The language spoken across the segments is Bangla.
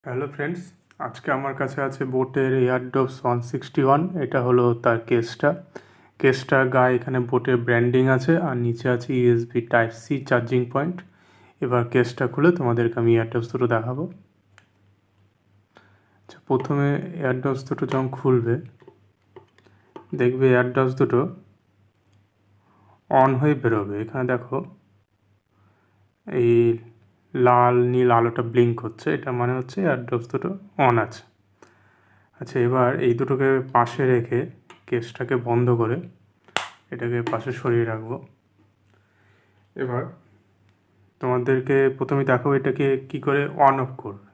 হ্যালো ফ্রেন্ডস, আজকে আমার কাছে আছে বোটের এয়ারডপস 161। এটা হলো তার কেসটার গায়ে এখানে বোটের ব্র্যান্ডিং আছে আর নিচে আছে USB type C charging point. এবার কেসটা খুলে তোমাদেরকে আমি এয়ারডপস দুটো দেখাবো। আচ্ছা, প্রথমে এয়ারডপস দুটো যখন খুলবে দেখবে এয়ারডপস দুটো অন হয়ে বেরোবে। এখানে দেখো এই লাল নীল আলোটা ব্লিঙ্ক হচ্ছে, এটা মানে হচ্ছে এয়ারডপস দুটো অন আছে। আচ্ছা, এবার এই দুটোকে পাশে রেখে কেসটাকে বন্ধ করে এটাকে পাশে সরিয়ে রাখবো। এবার তোমাদেরকে প্রথমে দেখাবো এটাকে কি করে অন অফ করবে।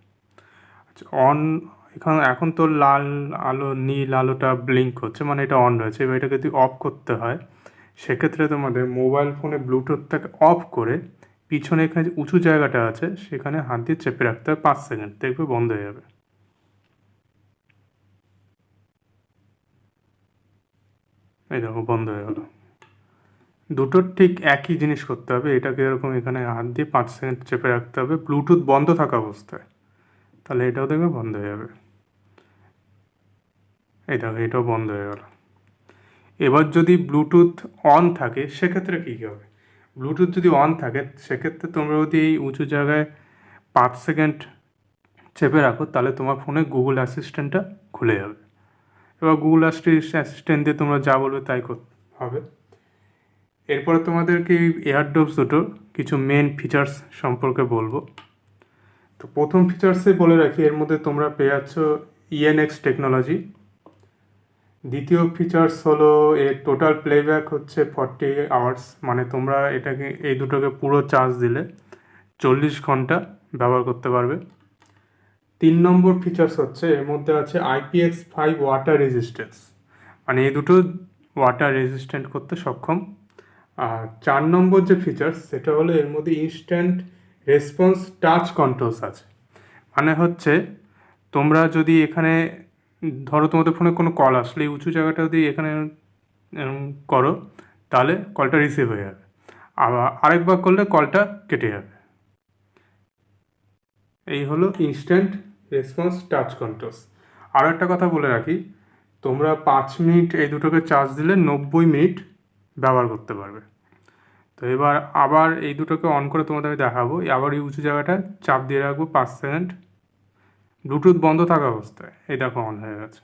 আচ্ছা, এখন তো লাল আলো নীল আলোটা ব্লিঙ্ক হচ্ছে, মানে এটা অন রয়েছে। এবার এটাকে যদি অফ করতে হয় সেক্ষেত্রে তোমাদের মোবাইল ফোনে ব্লুটুথটাকে অফ করে পিছনে এখানে যে উঁচু জায়গাটা আছে সেখানে হাত দিয়ে চেপে রাখতে হবে 5 সেকেন্ড, দেখবে বন্ধ হয়ে যাবে। এই দেখো বন্ধ হয়ে গেল। দুটোর ঠিক একই জিনিস করতে হবে। এটাকে এরকম এখানে হাত দিয়ে 5 সেকেন্ড চেপে রাখতে হবে ব্লুটুথ বন্ধ থাকা অবস্থায়, তাহলে এটাও দেখবে বন্ধ হয়ে যাবে। এই দেখো এটাও বন্ধ হয়ে গেল। এবার যদি ব্লুটুথ অন থাকে সেক্ষেত্রে কী হবে? ব্লুটুথ যদি অন থাকে সেক্ষেত্রে তোমরা যদি এই উঁচু জায়গায় 5 সেকেন্ড চেপে রাখো তাহলে তোমার ফোনে গুগল অ্যাসিস্ট্যান্টটা খুলে যাবে। এবার গুগল অ্যাসিস্ট্যান্ট দিয়ে তোমরা যা বলবে তাই করতে হবে। এরপরে তোমাদেরকে এই এয়ারডপস দুটোর কিছু মেন ফিচার্স সম্পর্কে বলবো। তো প্রথম ফিচার্সে বলে রাখি, এর মধ্যে তোমরা পেয়ে যাচ্ছ ইএনএক্স টেকনোলজি। দ্বিতীয় ফিচার্স হলো এর টোটাল প্লেব্যাক হচ্ছে 40 আওয়ার্স, মানে তোমরা এটাকে এই দুটোকে পুরো চার্জ দিলে 40 ঘন্টা ব্যবহার করতে পারবে। 3 নম্বর ফিচার্স হচ্ছে এর মধ্যে আছে IPX5 ওয়াটার রেজিস্ট্যান্স, মানে এই দুটো ওয়াটার রেজিস্ট্যান্ট করতে সক্ষম। আর 4 নম্বর যে ফিচার্স সেটা হলো এর মধ্যে ইনস্ট্যান্ট রেসপন্স টাচ কন্ট্রোলস আছে। মানে হচ্ছে তোমরা যদি এখানে ধরো তোমাদের ফোনে কোনো কল আসলে এই উঁচু জায়গাটা যদি এখানে করো তাহলে কলটা রিসিভ হয়ে যাবে, আবার আরেকবার করলে কলটা কেটে যাবে। এই হলো ইনস্ট্যান্ট রেসপন্স টাচ কন্ট্রোলস। আরও একটা কথা বলে রাখি, তোমরা 5 মিনিট এই দুটোকে চার্জ দিলে 90 মিনিট ব্যবহার করতে পারবে। তো এবার আবার এই দুটোকে অন করে তোমাদের আমি দেখাবো। আবার এই উঁচু জায়গাটা চাপ দিয়ে রাখবো 5 সেকেন্ড ব্লুটুথ বন্ধ থাকা অবস্থায়। এই দেখো অন হয়ে গেছে।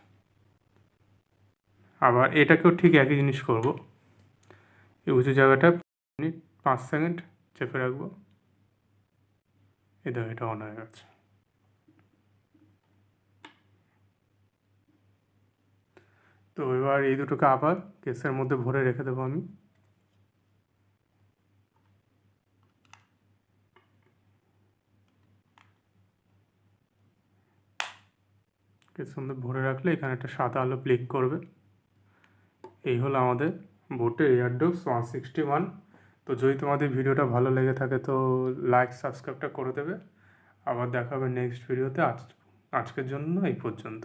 আবার এটাকেও ঠিক একই জিনিস করব। এই উঁচু জায়গাটা 5 সেকেন্ড চেপে রাখবো। এই দেখো এটা অন হয়ে গেছে। তো এবার এই দুটোকে আবার কেসের মধ্যে ভরে রেখে দেবো আমি। কেসের মধ্যে ভরে রাখলে এখানে একটা সাদা আলো ব্লিঙ্ক করবে। এই হলো আমাদের বোটের এয়ারডপস 161। তো যদি তোমাদের ভিডিওটা ভালো লেগে থাকে তো লাইক সাবস্ক্রাইবটা করে দেবে। আবার দেখা হবে নেক্সট ভিডিওতে। আজকের জন্য এই পর্যন্ত।